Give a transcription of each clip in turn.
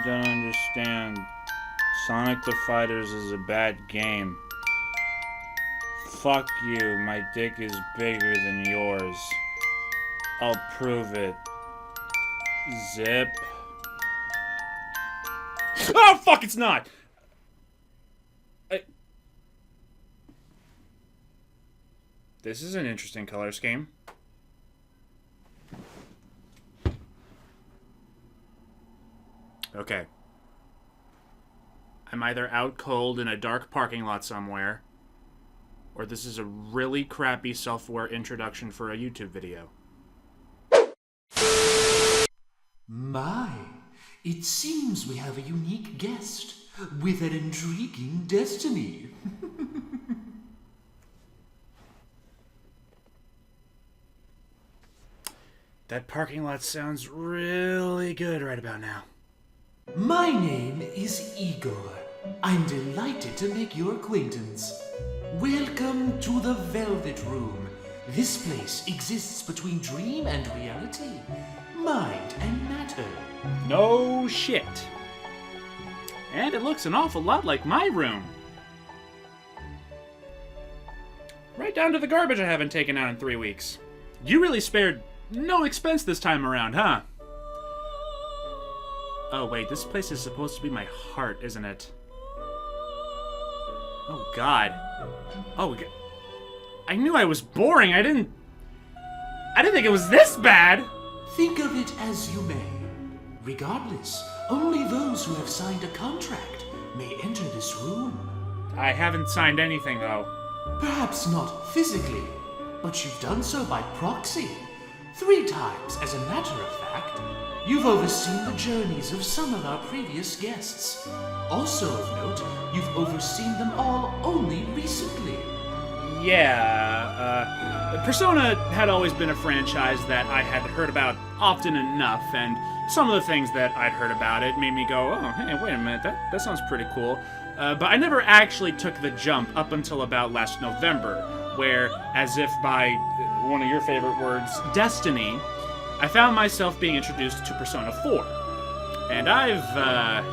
don't understand. Sonic the Fighters is a bad game. Fuck you, my dick is bigger than yours. I'll prove it. Zip. Oh, fuck, it's not! This is an interesting color scheme. Okay. I'm either out cold in a dark parking lot somewhere, or this is a really crappy self-aware introduction for a YouTube video. My, it seems we have a unique guest with an intriguing destiny. That parking lot sounds really good right about now. My name is Igor. I'm delighted to make your acquaintance. Welcome to the Velvet Room. This place exists between dream and reality, mind and matter. No shit. And it looks an awful lot like my room. Right down to the garbage I haven't taken out in 3 weeks. You really spared no expense this time around, huh? Oh, wait, this place is supposed to be my heart, isn't it? Oh, God. Oh, I knew I was boring. I didn't think it was this bad. Think of it as you may. Regardless, only those who have signed a contract may enter this room. I haven't signed anything, though. Perhaps not physically, but you've done so by proxy. 3 times, as a matter of fact. You've overseen the journeys of some of our previous guests. Also of note, you've overseen them all only recently. Yeah, Persona had always been a franchise that I had heard about often enough, and some of the things that I'd heard about it made me go, oh, hey, wait a minute, that sounds pretty cool. But I never actually took the jump up until about last November, where, as if by one of your favorite words, destiny, I found myself being introduced to Persona 4. And I've,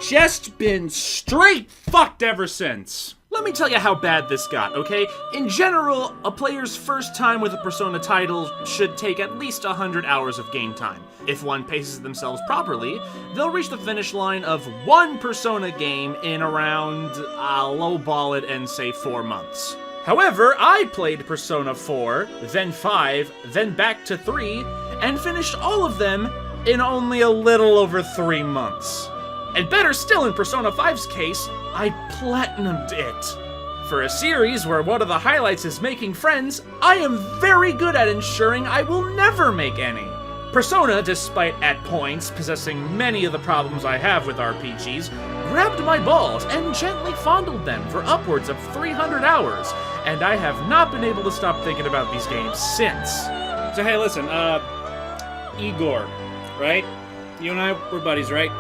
just been straight fucked ever since. Let me tell you how bad this got, okay? In general, a player's first time with a Persona title should take at least 100 hours of game time. If one paces themselves properly, they'll reach the finish line of one Persona game in around, lowball it and say 4 months. However, I played Persona 4, then 5, then back to 3, and finished all of them in only a little over 3 months. And better still, in Persona 5's case, I platinumed it. For a series where one of the highlights is making friends, I am very good at ensuring I will never make any. Persona, despite at points possessing many of the problems I have with RPGs, grabbed my balls and gently fondled them for upwards of 300 hours, and I have not been able to stop thinking about these games since. So hey, listen, Igor, right? You and I were buddies, right?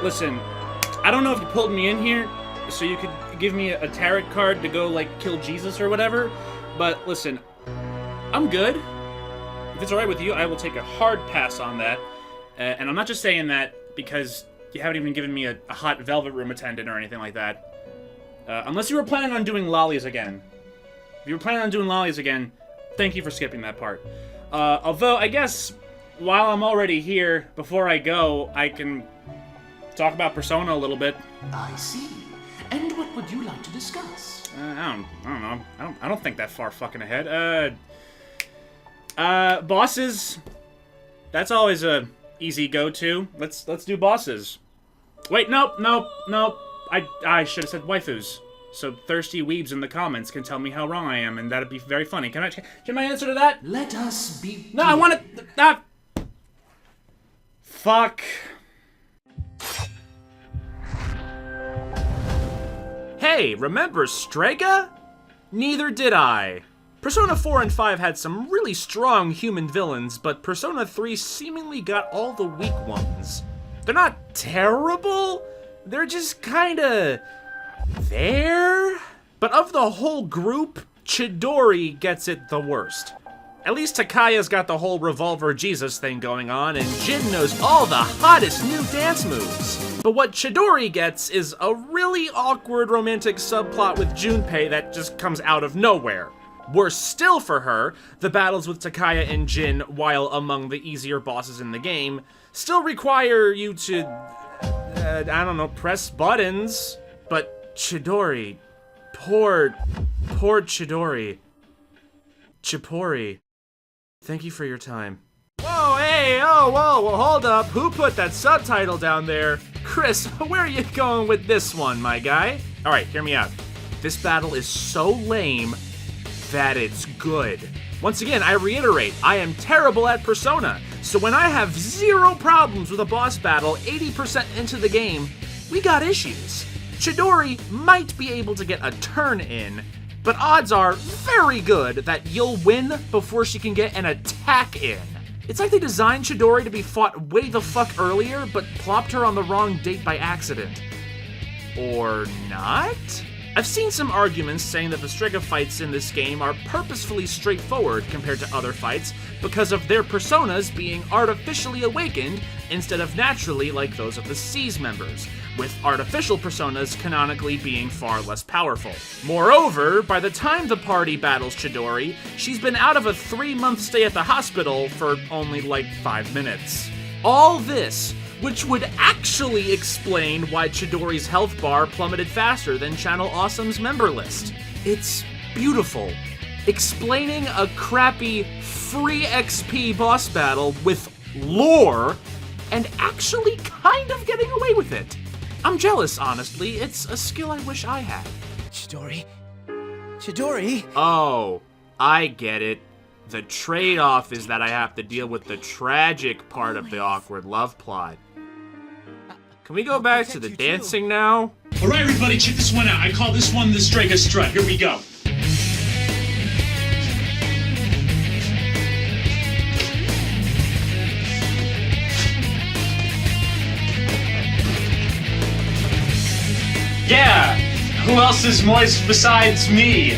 Listen, I don't know if you pulled me in here so you could give me a tarot card to go, like, kill Jesus or whatever, but listen, I'm good. If it's alright with you, I will take a hard pass on that. And I'm not just saying that because you haven't even given me a hot Velvet Room attendant or anything like that. Unless you were planning on doing lollies again. If you were planning on doing lollies again, thank you for skipping that part. Although, I guess, while I'm already here, before I go, I can talk about Persona a little bit. I see. And what would you like to discuss? I don't know. I don't think that far fucking ahead. Bosses. That's always a easy go-to. Let's do bosses. Wait, nope. I should have said waifus. So thirsty weebs in the comments can tell me how wrong I am, and that'd be very funny. Can I change my answer to that? Let us be. No, I want to. Fuck. Hey, remember Strega? Neither did I. Persona 4 and 5 had some really strong human villains, but Persona 3 seemingly got all the weak ones. They're not terrible, they're just kinda there. But of the whole group, Chidori gets it the worst. At least Takaya's got the whole Revolver Jesus thing going on, and Jin knows all the hottest new dance moves. But what Chidori gets is a really awkward romantic subplot with Junpei that just comes out of nowhere. Worse still for her, the battles with Takaya and Jin, while among the easier bosses in the game, still require you to, I don't know, press buttons. But Chidori, poor Chidori. Chipori. Thank you for your time. Whoa, hey, oh, whoa, well, hold up. Who put that subtitle down there? Chris, where are you going with this one, my guy? All right, hear me out. This battle is so lame that it's good. Once again, I reiterate, I am terrible at Persona, so when I have zero problems with a boss battle 80% into the game, we got issues. Chidori might be able to get a turn in, but odds are very good that you'll win before she can get an attack in. It's like they designed Chidori to be fought way the fuck earlier, but plopped her on the wrong date by accident. Or not? I've seen some arguments saying that the Striga fights in this game are purposefully straightforward compared to other fights because of their personas being artificially awakened instead of naturally like those of the C's members, with artificial personas canonically being far less powerful. Moreover, by the time the party battles Chidori, she's been out of a 3-month stay at the hospital for only like 5 minutes. All this, which would actually explain why Chidori's health bar plummeted faster than Channel Awesome's member list. It's beautiful. Explaining a crappy free XP boss battle with lore and actually kind of getting away with it. I'm jealous, honestly. It's a skill I wish I had. Chidori? Chidori? Oh, I get it. The trade-off is that I have to deal with the tragic part of the awkward love plot. Can we go back to the dancing now? All right, everybody, check this one out. I call this one the Striga Strut. Here we go. Yeah, who else is moist besides me?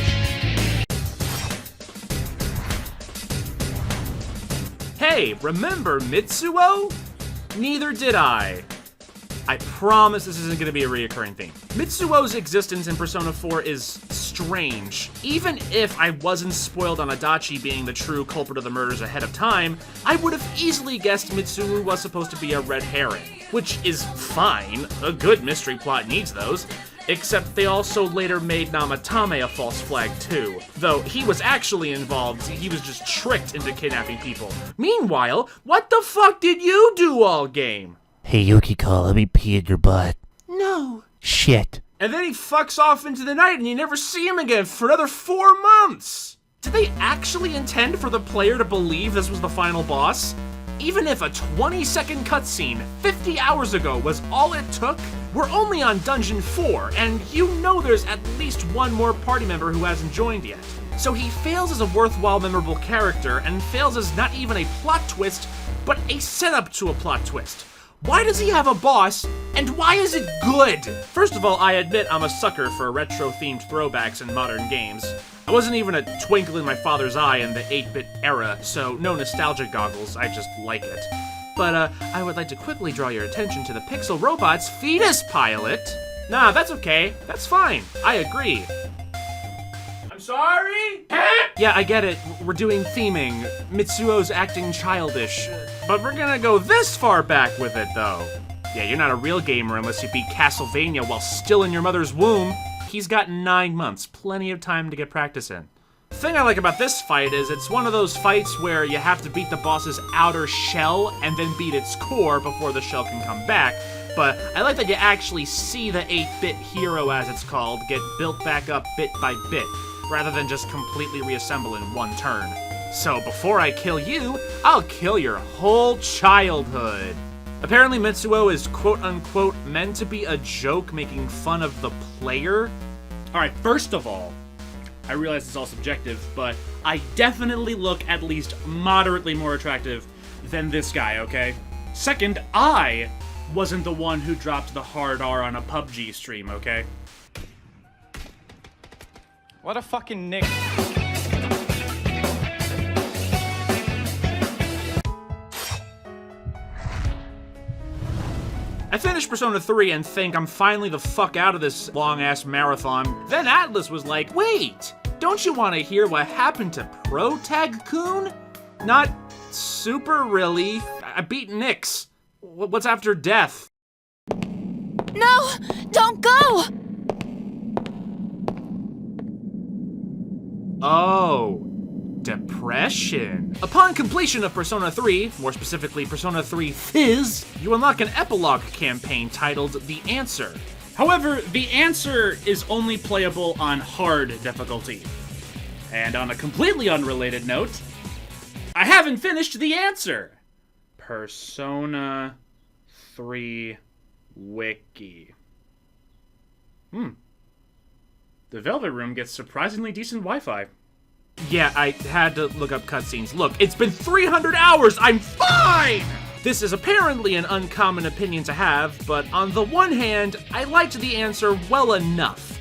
Hey, remember Mitsuko? Neither did I. I promise this isn't going to be a reoccurring theme. Mitsuko's existence in Persona 4 is strange. Even if I wasn't spoiled on Adachi being the true culprit of the murders ahead of time, I would have easily guessed Mitsuko was supposed to be a red herring. Which is fine, a good mystery plot needs those. Except they also later made Namatame a false flag too. Though he was actually involved, he was just tricked into kidnapping people. Meanwhile, what the fuck did you do all game? Hey, Yukiko, let me pee in your butt. No. Shit. And then he fucks off into the night and you never see him again for another 4 months! Did they actually intend for the player to believe this was the final boss? Even if a 20-second cutscene 50 hours ago was all it took, we're only on Dungeon 4, and you know there's at least one more party member who hasn't joined yet. So he fails as a worthwhile, memorable character, and fails as not even a plot twist, but a setup to a plot twist. Why does he have a boss, and why is it good? First of all, I admit I'm a sucker for retro-themed throwbacks in modern games. I wasn't even a twinkle in my father's eye in the 8-bit era, so no nostalgia goggles, I just like it. But I would like to quickly draw your attention to the Pixel Robot's fetus pilot. Nah, that's okay, that's fine, I agree. I'm sorry? Yeah, I get it, we're doing theming. Mitsuo's acting childish. But we're gonna go this far back with it, though. Yeah, you're not a real gamer unless you beat Castlevania while still in your mother's womb. He's got 9 months, plenty of time to get practice in. The thing I like about this fight is it's one of those fights where you have to beat the boss's outer shell and then beat its core before the shell can come back. But I like that you actually see the 8-bit hero, as it's called, get built back up bit by bit, rather than just completely reassemble in one turn. So before I kill you, I'll kill your whole childhood. Apparently Mitsuko is quote-unquote meant to be a joke making fun of the player. Alright, first of all, I realize it's all subjective, but I definitely look at least moderately more attractive than this guy, okay? Second, I wasn't the one who dropped the hard R on a PUBG stream, okay? What a fucking nick. I finished Persona 3 and think I'm finally the fuck out of this long-ass marathon. Then Atlas was like, wait, don't you want to hear what happened to Protag-kun? Not super, really. I beat Nyx. What's after death? No! Don't go! Oh, depression. Upon completion of Persona 3, more specifically Persona 3 Fizz, you unlock an epilogue campaign titled The Answer. However, The Answer is only playable on hard difficulty. And on a completely unrelated note, I haven't finished The Answer. Persona 3 Wiki. The Velvet Room gets surprisingly decent Wi-Fi. Yeah, I had to look up cutscenes. Look, it's been 300 hours! I'm fine! This is apparently an uncommon opinion to have, but on the one hand, I liked The Answer well enough.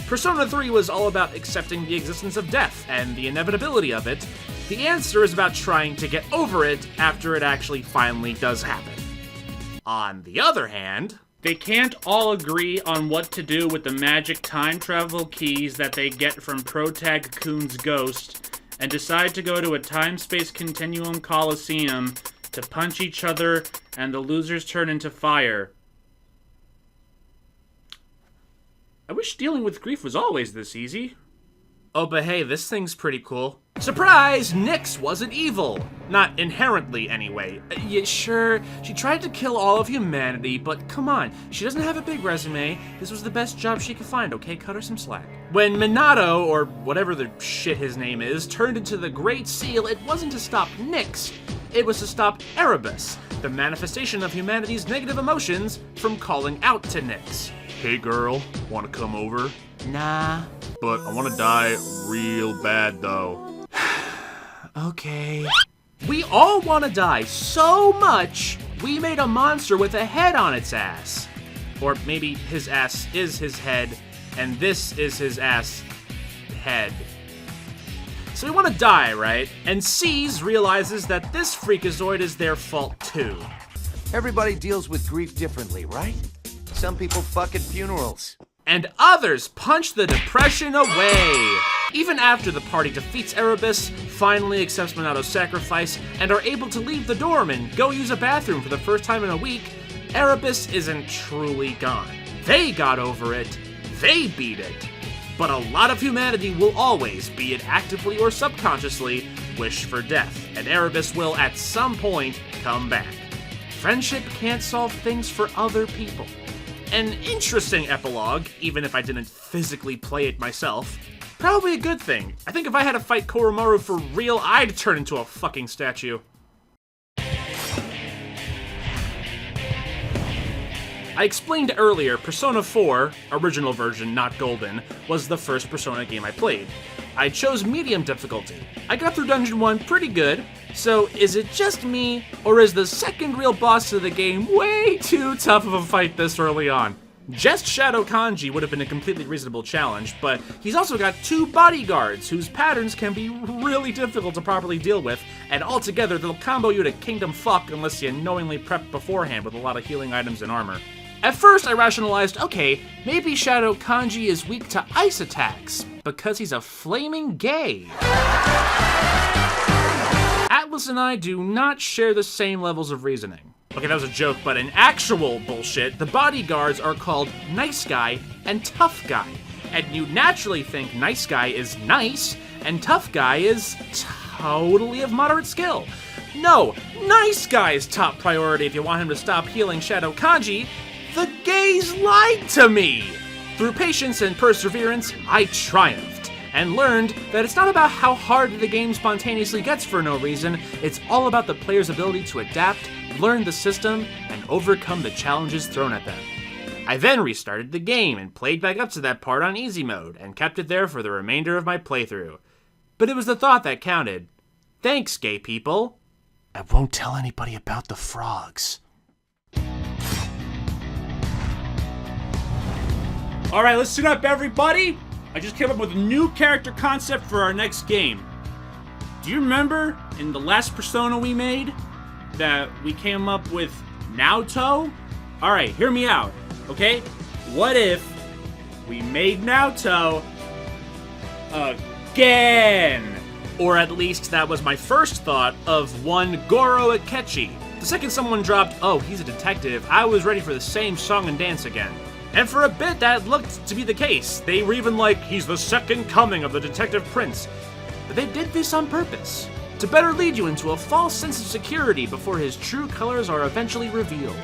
Persona 3 was all about accepting the existence of death and the inevitability of it. The Answer is about trying to get over it after it actually finally does happen. On the other hand, They can't all agree on what to do with the magic time travel keys that they get from Protag-kun's ghost, and decide to go to a time-space continuum coliseum to punch each other and the losers turn into fire. I wish dealing with grief was always this easy. oh, but hey, this thing's pretty cool. Surprise! Nyx wasn't evil. Not inherently, anyway. Yeah, sure, she tried to kill all of humanity, but come on, she doesn't have a big resume. This was the best job she could find, okay? Cut her some slack. When Minato, or whatever the shit his name is, turned into the Great Seal, it wasn't to stop Nyx. It was to stop Erebus, the manifestation of humanity's negative emotions, from calling out to Nyx. Hey girl, wanna come over? Nah. But I wanna die real bad though. Okay. We all want to die so much, we made a monster with a head on its ass. Or maybe his ass is his head, and this is his ass head. So we want to die, right? And C's realizes that this freakazoid is their fault too. Everybody deals with grief differently, right? Some people fuck at funerals. And others punch the depression away. Even after the party defeats Erebus, finally accepts Minato's sacrifice, and are able to leave the dorm and go use a bathroom for the first time in a week, Erebus isn't truly gone. They got over it, they beat it. But a lot of humanity will always, be it actively or subconsciously, wish for death, and Erebus will at some point come back. Friendship can't solve things for other people. An interesting epilogue, even if I didn't physically play it myself. Probably a good thing. I think if I had to fight Koromaru for real, I'd turn into a fucking statue. I explained earlier, Persona 4, original version, not Golden, was the first Persona game I played. I chose medium difficulty. I got through Dungeon 1 pretty good, so is it just me, or is the second real boss of the game way too tough of a fight this early on? Just Shadow Kanji would have been a completely reasonable challenge, but he's also got 2 bodyguards whose patterns can be really difficult to properly deal with, and altogether they'll combo you to kingdom fuck unless you knowingly prep beforehand with a lot of healing items and armor. At first I rationalized, okay, maybe Shadow Kanji is weak to ice attacks, because he's a flaming gay. Atlas and I do not share the same levels of reasoning. Okay, that was a joke, but in actual bullshit, the bodyguards are called Nice Guy and Tough Guy. And you naturally think Nice Guy is nice, and Tough Guy is totally of moderate skill. No, Nice Guy is top priority if you want him to stop healing Shadow Kanji. The gays lied to me! Through patience and perseverance, I triumphed, and learned that it's not about how hard the game spontaneously gets for no reason, it's all about the player's ability to adapt, learn the system, and overcome the challenges thrown at them. I then restarted the game and played back up to that part on easy mode, and kept it there for the remainder of my playthrough. But it was the thought that counted. Thanks, gay people. I won't tell anybody about the frogs. Alright, listen up everybody! I just came up with a new character concept for our next game. Do you remember in the last Persona we made that we came up with Naoto? Alright, hear me out, okay? What if we made Naoto again? Or at least that was my first thought of one Goro Akechi. The second someone dropped, oh, he's a detective, I was ready for the same song and dance again. And for a bit, that looked to be the case. They were even like, he's the second coming of the detective prince. But they did this on purpose, to better lead you into a false sense of security before his true colors are eventually revealed.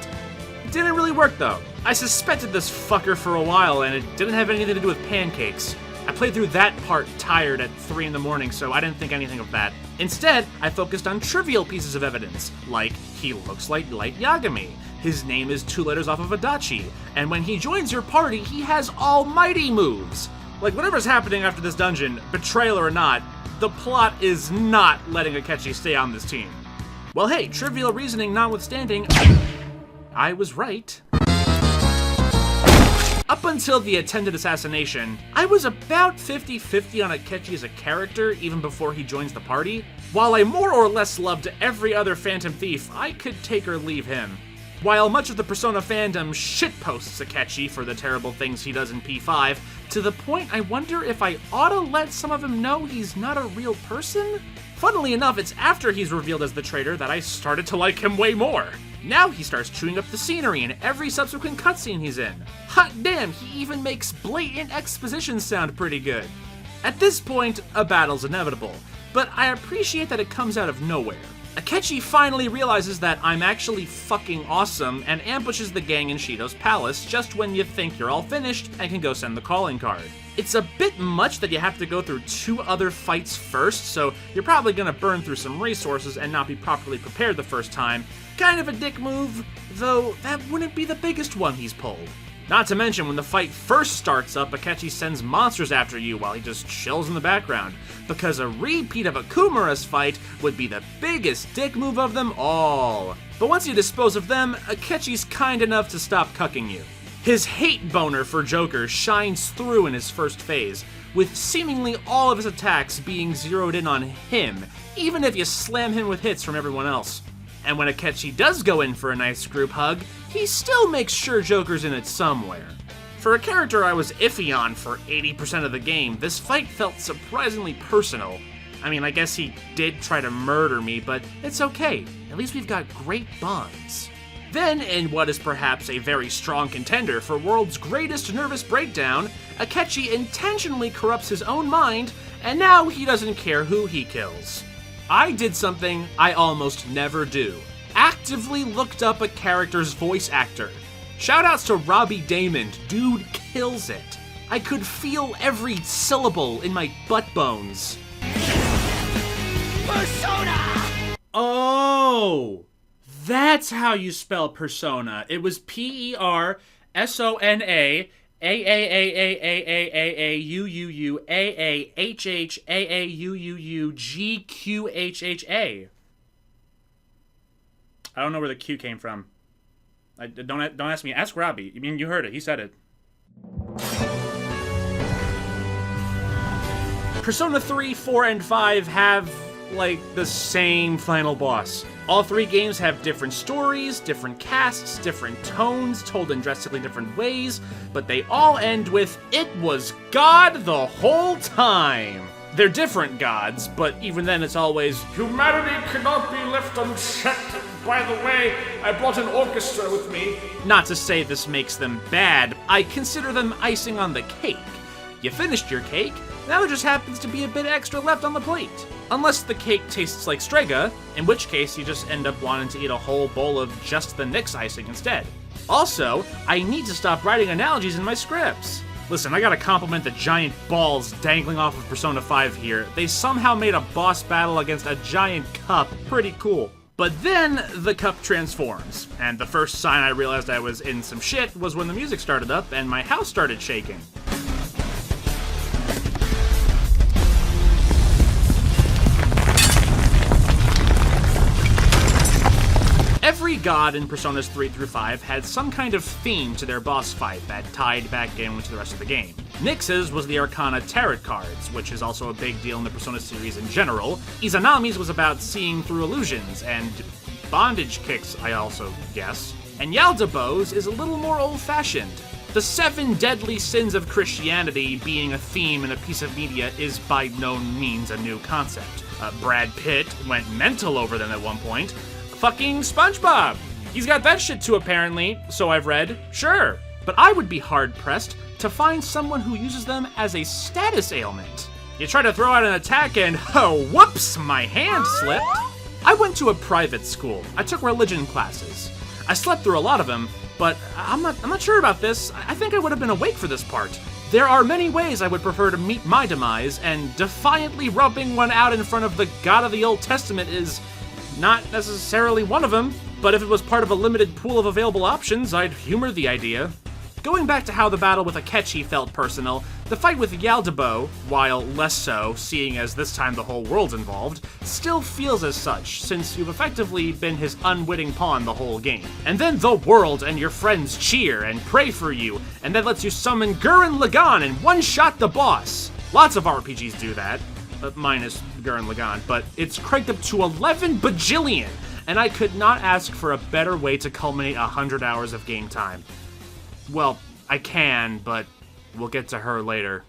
It didn't really work though. I suspected this fucker for a while and it didn't have anything to do with pancakes. I played through that part tired at 3 in the morning, so I didn't think anything of that. Instead, I focused on trivial pieces of evidence, like he looks like Light Yagami, his name is 2 letters off of Adachi, and when he joins your party, he has almighty moves. Like whatever's happening after this dungeon, betrayal or not, the plot is not letting Akechi stay on this team. Well hey, trivial reasoning notwithstanding, I was right. Up until the attended assassination, I was about 50-50 on Akechi as a character even before he joins the party. While I more or less loved every other Phantom Thief, I could take or leave him. While much of the Persona fandom shitposts Akechi for the terrible things he does in P5, to the point I wonder if I ought to let some of him know he's not a real person? Funnily enough, it's after he's revealed as the traitor that I started to like him way more. Now he starts chewing up the scenery in every subsequent cutscene he's in. Hot damn, he even makes blatant exposition sound pretty good. At this point, a battle's inevitable, but I appreciate that it comes out of nowhere. Akechi finally realizes that I'm actually fucking awesome and ambushes the gang in Shido's palace just when you think you're all finished and can go send the calling card. It's a bit much that you have to go through 2 other fights first, so you're probably gonna burn through some resources and not be properly prepared the first time. Kind of a dick move, though that wouldn't be the biggest one he's pulled. Not to mention, when the fight first starts up, Akechi sends monsters after you while he just chills in the background, because a repeat of Akumura's fight would be the biggest dick move of them all. But once you dispose of them, Akechi's kind enough to stop cucking you. His hate boner for Joker shines through in his first phase, with seemingly all of his attacks being zeroed in on him, even if you slam him with hits from everyone else. And when Akechi does go in for a nice group hug, he still makes sure Joker's in it somewhere. For a character I was iffy on for 80% of the game, this fight felt surprisingly personal. I mean, I guess he did try to murder me, but it's okay. At least we've got great bonds. Then, in what is perhaps a very strong contender for world's greatest nervous breakdown, Akechi intentionally corrupts his own mind, and now he doesn't care who he kills. I did something I almost never do. Actively looked up a character's voice actor. Shoutouts to Robbie Damon, dude kills it. I could feel every syllable in my butt bones. Persona! Oh, that's how you spell persona. It was Persona, AAAAAAAUUUAAHHAAUUUGQHHA. I don't know where the Q came from. Don't ask me. Ask Robbie. I mean, you heard it. He said it. Persona 3, 4, and 5 have, like, the same final boss. All 3 games have different stories, different casts, different tones, told in drastically different ways, but they all end with, "It was God the whole time." They're different gods, but even then it's always, "Humanity cannot be left unchecked. By the way, I brought an orchestra with me." Not to say this makes them bad, I consider them icing on the cake. You finished your cake, now there just happens to be a bit extra left on the plate. Unless the cake tastes like Strega, in which case you just end up wanting to eat a whole bowl of just the Nyx icing instead. Also, I need to stop writing analogies in my scripts. Listen, I gotta compliment the giant balls dangling off of Persona 5 here. They somehow made a boss battle against a giant cup pretty cool. But then the cup transforms, and the first sign I realized I was in some shit was when the music started up and my house started shaking. Every god in Personas 3 through 5 had some kind of theme to their boss fight that tied back in to the rest of the game. Nyx's was the Arcana Tarot cards, which is also a big deal in the Persona series in general. Izanami's was about seeing through illusions, and bondage kicks, I also guess. and Yaldabaoth's is a little more old-fashioned. The 7 deadly sins of Christianity being a theme in a piece of media is by no means a new concept. Brad Pitt went mental over them at one point. Fucking SpongeBob! He's got that shit too, apparently, so I've read. Sure. But I would be hard-pressed to find someone who uses them as a status ailment. You try to throw out an attack and, oh, whoops, my hand slipped. I went to a private school. I took religion classes. I slept through a lot of them, but I'm not sure about this. I think I would have been awake for this part. There are many ways I would prefer to meet my demise, and defiantly rubbing one out in front of the God of the Old Testament is not necessarily one of them, but if it was part of a limited pool of available options, I'd humor the idea. Going back to how the battle with Akechi felt personal, the fight with Yaldabaoth, while less so, seeing as this time the whole world's involved, still feels as such, since you've effectively been his unwitting pawn the whole game. And then the world and your friends cheer and pray for you, and that lets you summon Gurren Lagann and one-shot the boss. Lots of RPGs do that, minus Gurren Lagann, but it's cranked up to 11 bajillion, and I could not ask for a better way to culminate 100 hours of game time. Well, I can, but we'll get to her later.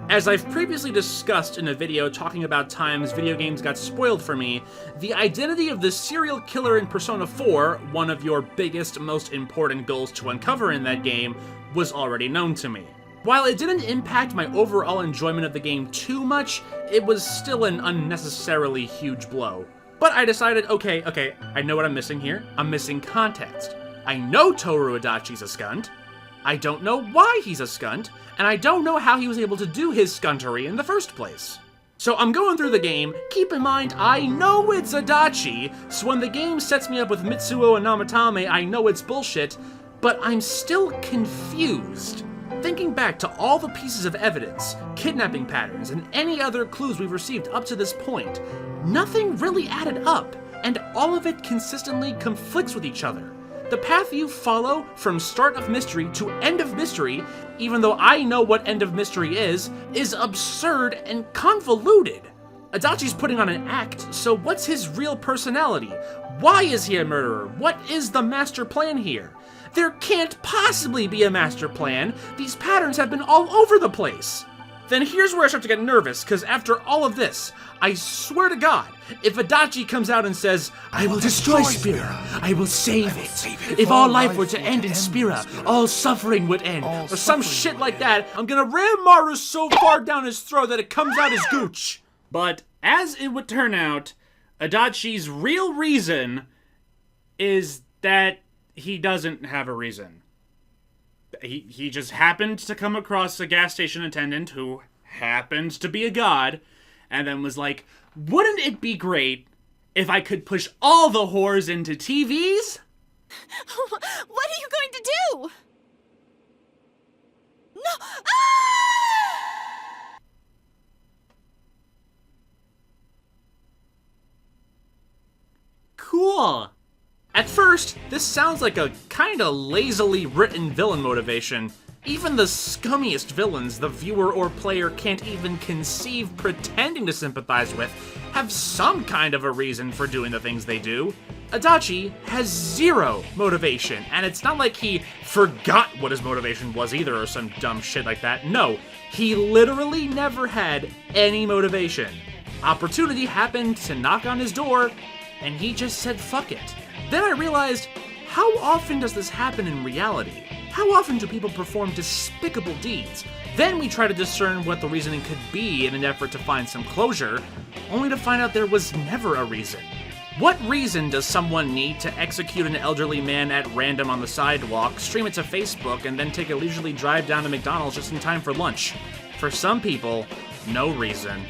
As I've previously discussed in a video talking about times video games got spoiled for me, the identity of the serial killer in Persona 4, one of your biggest, most important goals to uncover in that game, was already known to me. While it didn't impact my overall enjoyment of the game too much, it was still an unnecessarily huge blow. But I decided, okay, I know what I'm missing here. I'm missing context. I know Toru Adachi's a skunt. I don't know why he's a skunt, and I don't know how he was able to do his skuntery in the first place. So I'm going through the game. Keep in mind, I know it's Adachi, so when the game sets me up with Mitsuko and Namatame, I know it's bullshit, but I'm still confused. Thinking back to all the pieces of evidence, kidnapping patterns, and any other clues we've received up to this point, nothing really added up, and all of it consistently conflicts with each other. The path you follow from start of mystery to end of mystery, even though I know what end of mystery is absurd and convoluted. Adachi's putting on an act, so what's his real personality? Why is he a murderer? What is the master plan here? There can't possibly be a master plan. These patterns have been all over the place. Then here's where I start to get nervous, because after all of this, I swear to God, if Adachi comes out and says, I will destroy Spira, I will save it. If all life were to end in Spira, all suffering would end, or some shit like that, I'm gonna ram Maru so far down his throat that it comes out his gooch. But as it would turn out, Adachi's real reason is that he doesn't have a reason. He just happened to come across a gas station attendant who happened to be a god, and then was like, wouldn't it be great if I could push all the whores into TVs? What are you going to do? No! Ah! Cool. At first, this sounds like a kinda lazily written villain motivation. Even the scummiest villains the viewer or player can't even conceive pretending to sympathize with have some kind of a reason for doing the things they do. Adachi has zero motivation, and it's not like he forgot what his motivation was either or some dumb shit like that. No, he literally never had any motivation. Opportunity happened to knock on his door, and he just said fuck it. Then I realized, how often does this happen in reality? How often do people perform despicable deeds? Then we try to discern what the reasoning could be in an effort to find some closure, only to find out there was never a reason. What reason does someone need to execute an elderly man at random on the sidewalk, stream it to Facebook, and then take a leisurely drive down to McDonald's just in time for lunch? For some people, no reason.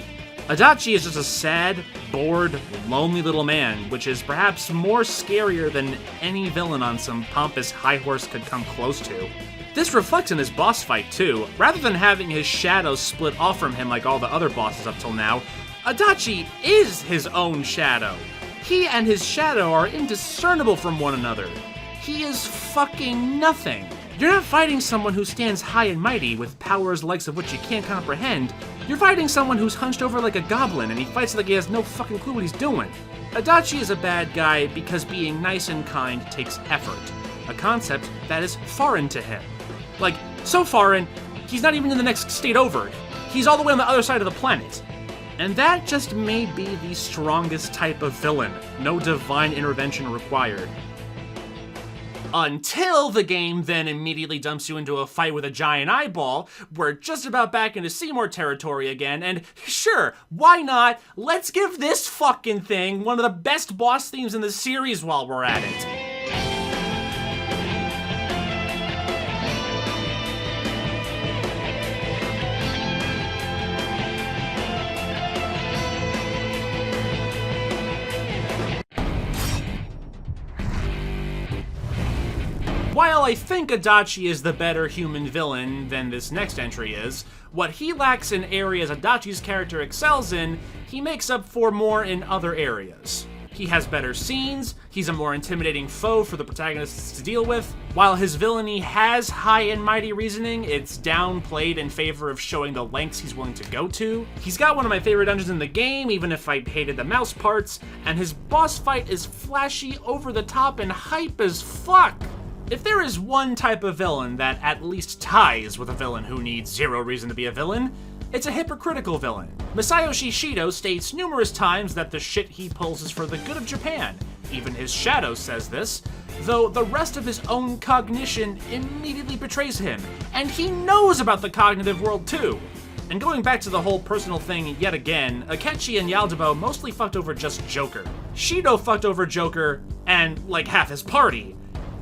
Adachi is just a sad, bored, lonely little man, which is perhaps more scarier than any villain on some pompous high horse could come close to. This reflects in his boss fight too. Rather than having his shadow split off from him like all the other bosses up till now, Adachi is his own shadow. He and his shadow are indiscernible from one another. He is fucking nothing. You're not fighting someone who stands high and mighty with powers likes of which you can't comprehend. You're fighting someone who's hunched over like a goblin and he fights like he has no fucking clue what he's doing. Adachi is a bad guy because being nice and kind takes effort, a concept that is foreign to him. Like, so foreign, he's not even in the next state over. He's all the way on the other side of the planet. And that just may be the strongest type of villain. No divine intervention required. Until the game then immediately dumps you into a fight with a giant eyeball. We're just about back into Seymour territory again, and sure, why not? Let's give this fucking thing one of the best boss themes in the series while we're at it. While I think Adachi is the better human villain than this next entry is, what he lacks in areas Adachi's character excels in, he makes up for more in other areas. He has better scenes, he's a more intimidating foe for the protagonists to deal with. While his villainy has high and mighty reasoning, it's downplayed in favor of showing the lengths he's willing to go to. He's got one of my favorite dungeons in the game, even if I hated the mouse parts, and his boss fight is flashy, over the top, and hype as fuck. If there is one type of villain that at least ties with a villain who needs zero reason to be a villain, it's a hypocritical villain. Masayoshi Shido states numerous times that the shit he pulls is for the good of Japan. Even his shadow says this, though the rest of his own cognition immediately betrays him, and he knows about the cognitive world too. And going back to the whole personal thing yet again, Akechi and Yaldabaoth mostly fucked over just Joker. Shido fucked over Joker and like half his party,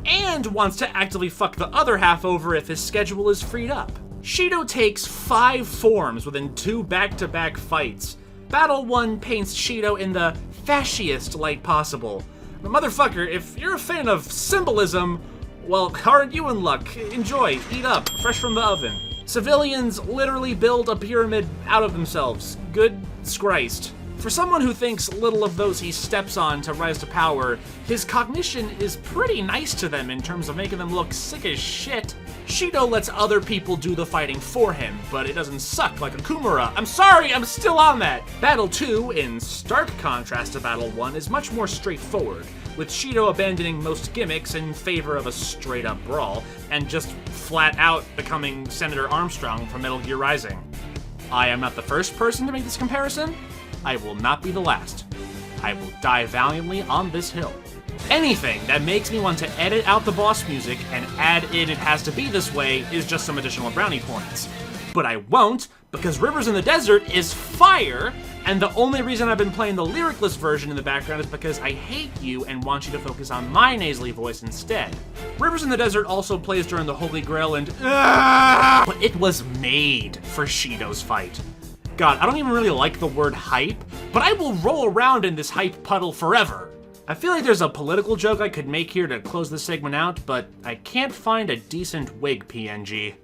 and wants to actively fuck the other half over if his schedule is freed up. Shido takes 5 forms within 2 back-to-back fights. Battle 1 paints Shido in the fasciest light possible. But motherfucker, if you're a fan of symbolism, well, aren't you in luck? Enjoy, eat up, fresh from the oven. Civilians literally build a pyramid out of themselves. Good Christ. For someone who thinks little of those he steps on to rise to power, his cognition is pretty nice to them in terms of making them look sick as shit. Shido lets other people do the fighting for him, but it doesn't suck like a Kumara. I'm sorry, I'm still on that! Battle 2, in stark contrast to Battle 1, is much more straightforward, with Shido abandoning most gimmicks in favor of a straight-up brawl, and just flat out becoming Senator Armstrong from Metal Gear Rising. I am not the first person to make this comparison. I will not be the last. I will die valiantly on this hill. Anything that makes me want to edit out the boss music and add in "it has to be this way" is just some additional brownie points. But I won't, because Rivers in the Desert is fire, and the only reason I've been playing the lyricless version in the background is because I hate you and want you to focus on my nasally voice instead. Rivers in the Desert also plays during the Holy Grail and but it was made for Shido's fight. God, I don't even really like the word hype, but I will roll around in this hype puddle forever. I feel like there's a political joke I could make here to close this segment out, but I can't find a decent wig PNG.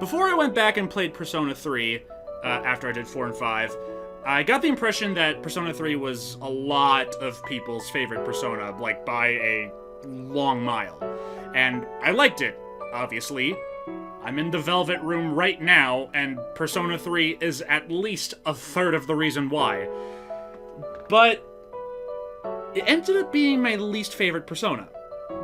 Before I went back and played Persona 3, after I did 4 and 5, I got the impression that Persona 3 was a lot of people's favorite Persona, like by a long mile. And I liked it. Obviously, I'm in the Velvet Room right now, and Persona 3 is at least a third of the reason why. But it ended up being my least favorite Persona.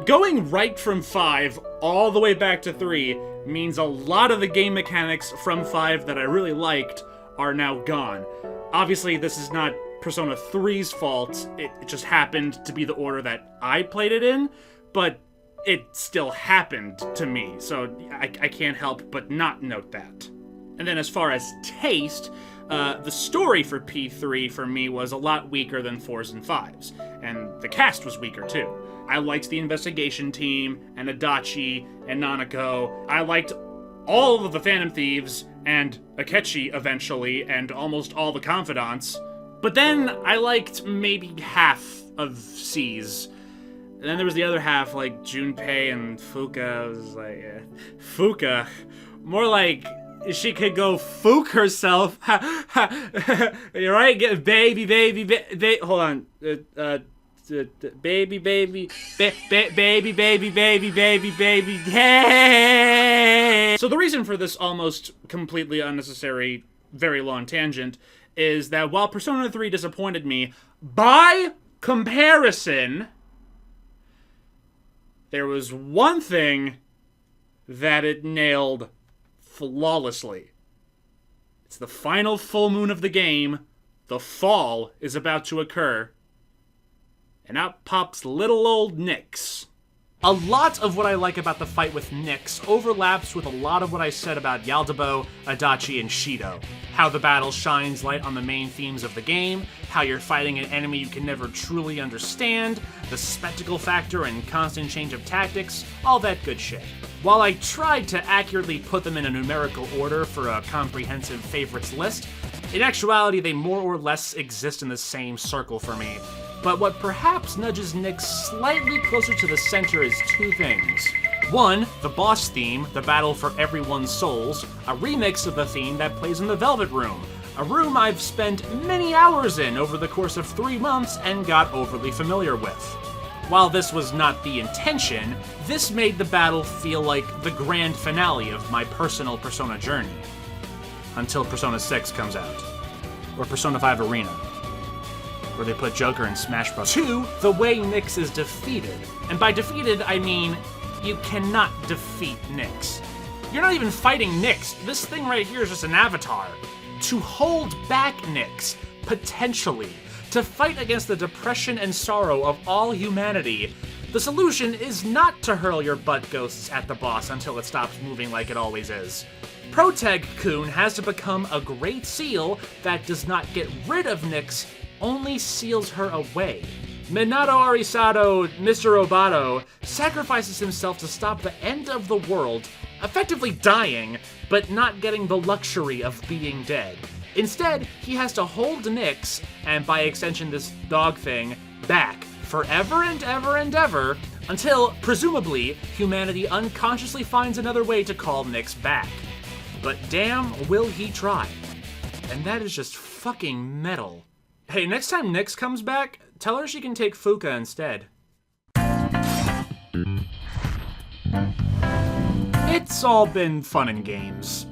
Going right from 5 all the way back to 3 means a lot of the game mechanics from 5 that I really liked are now gone. Obviously, this is not Persona 3's fault, it just happened to be the order that I played it in, but it still happened to me, so I can't help but not note that. And then as far as taste, the story for P3 for me was a lot weaker than 4's and 5's, and the cast was weaker too. I liked the investigation team, and Adachi, and Nanako. I liked all of the Phantom Thieves, and Akechi eventually, and almost all the Confidants. But then I liked maybe half of C's. And then there was the other half, like Junpei and Fuka. I was like, Fuka? More like she could go fook herself. You're right, baby. Hold on. baby, baby, baby, baby, baby, baby, baby, hey! So the reason for this almost completely unnecessary, very long tangent is that while Persona 3 disappointed me, by comparison, there was one thing that it nailed flawlessly. It's the final full moon of the game. The fall is about to occur. And out pops little old Nyx. A lot of what I like about the fight with Nyx overlaps with a lot of what I said about Yaldabo, Adachi, and Shido. How the battle shines light on the main themes of the game, how you're fighting an enemy you can never truly understand, the spectacle factor and constant change of tactics, all that good shit. While I tried to accurately put them in a numerical order for a comprehensive favorites list, in actuality they more or less exist in the same circle for me. But what perhaps nudges Nyx slightly closer to the center is two things. One, the boss theme, the battle for everyone's souls, a remix of the theme that plays in the Velvet Room, a room I've spent many hours in over the course of 3 months and got overly familiar with. While this was not the intention, this made the battle feel like the grand finale of my personal Persona journey. Until Persona 6 comes out. Or Persona 5 Arena. Where they put Joker in Smash Bros. 2, the way Nyx is defeated. And by defeated, I mean, you cannot defeat Nyx. You're not even fighting Nyx. This thing right here is just an avatar. To hold back Nyx, potentially, to fight against the depression and sorrow of all humanity, the solution is not to hurl your butt ghosts at the boss until it stops moving like it always is. Protag-kun has to become a great seal that does not get rid of Nyx, only seals her away. Minato Arisato, Mr. Roboto, sacrifices himself to stop the end of the world, effectively dying, but not getting the luxury of being dead. Instead, he has to hold Nyx, and by extension this dog thing, back forever and ever and ever, until, presumably, humanity unconsciously finds another way to call Nyx back. But damn, will he try. And that is just fucking metal. Hey, next time Nyx comes back, tell her she can take Fuka instead. It's all been fun and games.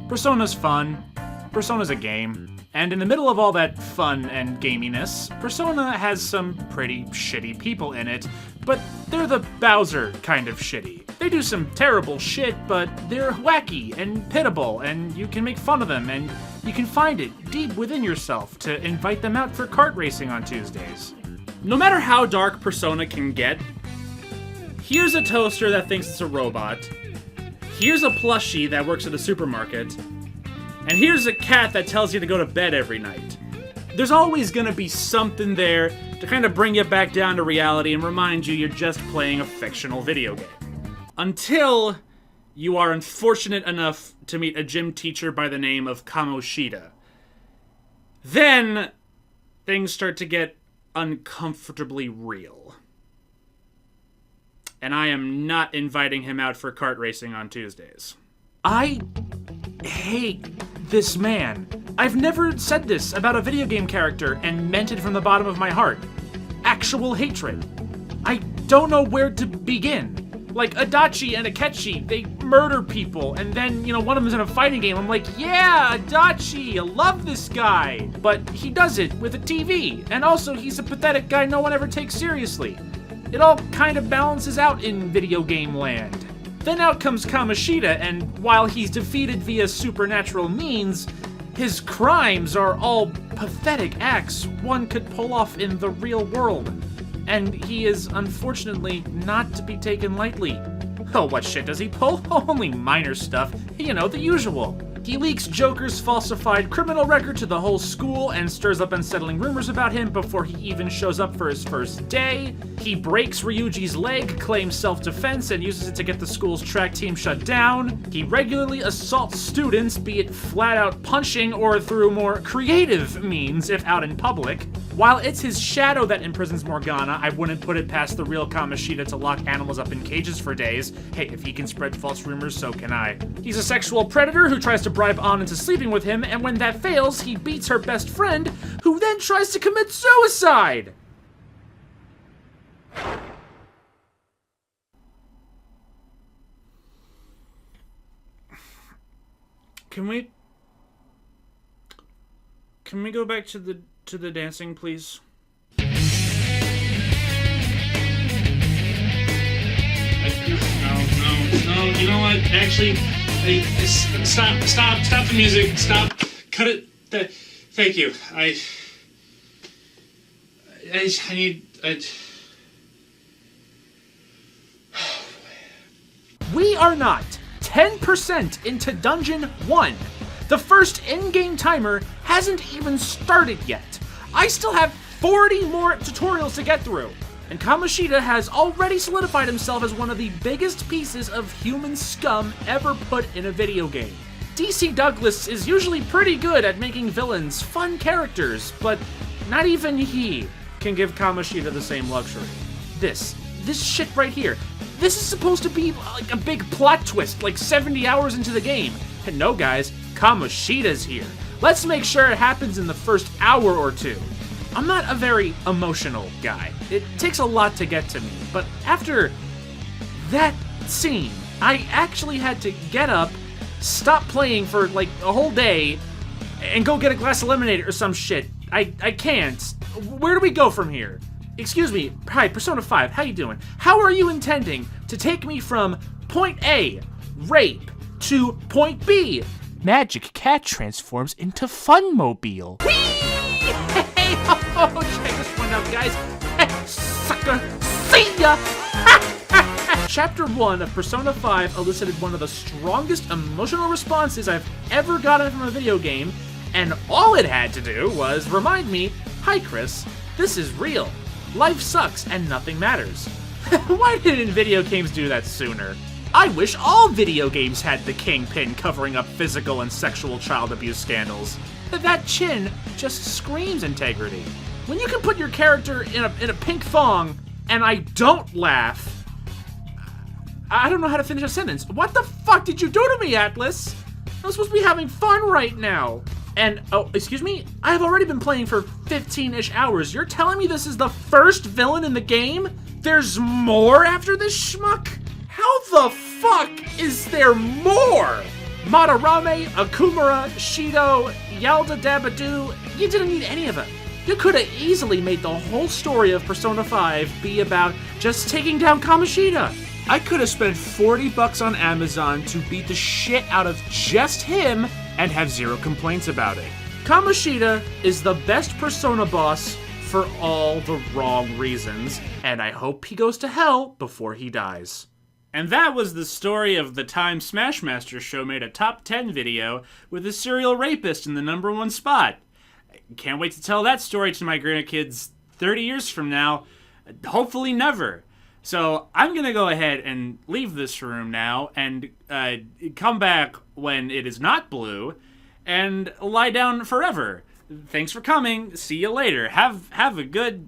Persona's fun. Persona's a game. And in the middle of all that fun and gaminess, Persona has some pretty shitty people in it, but they're the Bowser kind of shitty. They do some terrible shit, but they're wacky and pitiable, and you can make fun of them, and you can find it deep within yourself to invite them out for kart racing on Tuesdays. No matter how dark Persona can get, here's a toaster that thinks it's a robot, here's a plushie that works at a supermarket, and here's a cat that tells you to go to bed every night. There's always gonna be something there to kind of bring you back down to reality and remind you you're just playing a fictional video game. Until you are unfortunate enough to meet a gym teacher by the name of Kamoshida. Then things start to get uncomfortably real. And I am not inviting him out for kart racing on Tuesdays. I hate this man. I've never said this about a video game character and meant it from the bottom of my heart. Actual hatred. I don't know where to begin. Like, Adachi and Akechi, they murder people, and then, one of them's in a fighting game. I'm like, yeah, Adachi, I love this guy. But he does it with a TV, and also he's a pathetic guy no one ever takes seriously. It all kind of balances out in video game land. Then out comes Kamoshida, and while he's defeated via supernatural means, his crimes are all pathetic acts one could pull off in the real world. And he is, unfortunately, not to be taken lightly. Oh, what shit does he pull? Only minor stuff. The usual. He leaks Joker's falsified criminal record to the whole school and stirs up unsettling rumors about him before he even shows up for his first day. He breaks Ryuji's leg, claims self-defense, and uses it to get the school's track team shut down. He regularly assaults students, be it flat-out punching or through more creative means if out in public. While it's his shadow that imprisons Morgana, I wouldn't put it past the real Kamoshida to lock animals up in cages for days. Hey, if he can spread false rumors, so can I. He's a sexual predator who tries to bribe Ann into sleeping with him, and when that fails, he beats her best friend, who then tries to commit suicide! Can we go back to the dancing, please? No, you know what? Actually, stop the music. Stop. Cut it. Thank you. I need. We are not 10% into Dungeon 1. The first in-game timer hasn't even started yet. I still have 40 more tutorials to get through. And Kamoshida has already solidified himself as one of the biggest pieces of human scum ever put in a video game. DC Douglas is usually pretty good at making villains fun characters, but not even he can give Kamoshida the same luxury. This shit right here, this is supposed to be like a big plot twist, like 70 hours into the game. And no guys, Kamoshida's here. Let's make sure it happens in the first hour or two. I'm not a very emotional guy. It takes a lot to get to me, but after that scene, I actually had to get up, stop playing for like a whole day, and go get a glass of lemonade or some shit. I can't. Where do we go from here? Excuse me. Hi, Persona 5, how you doing? How are you intending to take me from point A, rape, to point B, Magic Cat transforms into Funmobile. Hey, oh, check this one out, guys. Sucker, see ya! Chapter 1 of Persona 5 elicited one of the strongest emotional responses I've ever gotten from a video game, and all it had to do was remind me, hi Chris, this is real. Life sucks and nothing matters. Why didn't video games do that sooner? I wish all video games had the Kingpin covering up physical and sexual child abuse scandals. That chin just screams integrity. When you can put your character in a pink thong and I don't laugh, I don't know how to finish a sentence. What the fuck did you do to me, Atlas? I'm supposed to be having fun right now. And, oh, excuse me? I have already been playing for 15-ish hours. You're telling me this is the first villain in the game? There's more after this schmuck? How the fuck is there more? Madarame, Akumura, Shido, Yalda Dabadoo, you didn't need any of it. You could have easily made the whole story of Persona 5 be about just taking down Kamoshida. I could have spent $40 on Amazon to beat the shit out of just him and have zero complaints about it. Kamoshida is the best Persona boss for all the wrong reasons, and I hope he goes to hell before he dies. And that was the story of the time Smashmaster Show made a top 10 video with a serial rapist in the #1 spot. Can't wait to tell that story to my grandkids 30 years from now. Hopefully never. So I'm going to go ahead and leave this room now and come back when it is not blue and lie down forever. Thanks for coming. See you later. Have a good.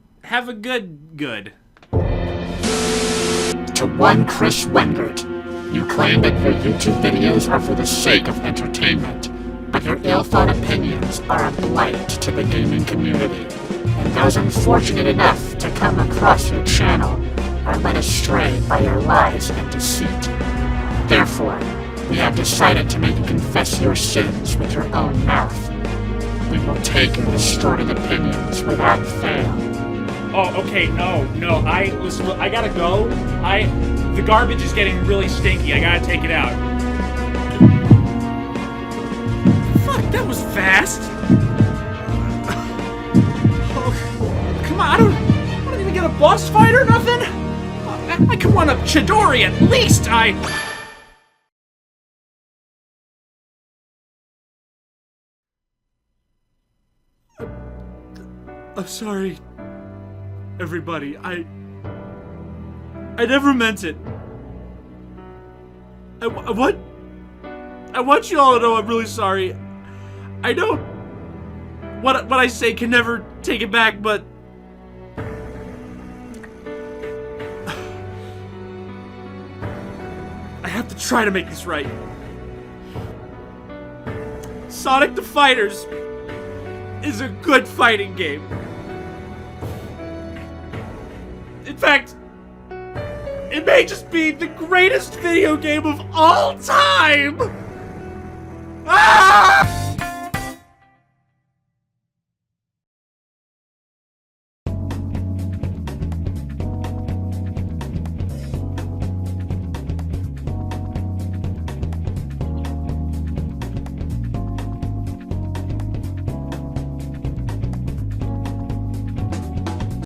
To one Chris Wengert, you claim that your YouTube videos are for the sake of entertainment, but your ill-thought opinions are a blight to the gaming community, and those unfortunate enough to come across your channel are led astray by your lies and deceit. Therefore, we have decided to make you confess your sins with your own mouth. We will take your distorted opinions without fail. Oh, okay, no, listen, I gotta go. The garbage is getting really stinky. I gotta take it out. Fuck, that was fast. Oh, come on, I don't even get a boss fight or nothing. I can one up Chidori at least. I'm sorry, everybody. I never meant it. I want you all to know I'm really sorry. I know what I say can never take it back, but I have to try to make this right. Sonic the Fighters is a good fighting game. In fact, it may just be the greatest video game of all time! Ah!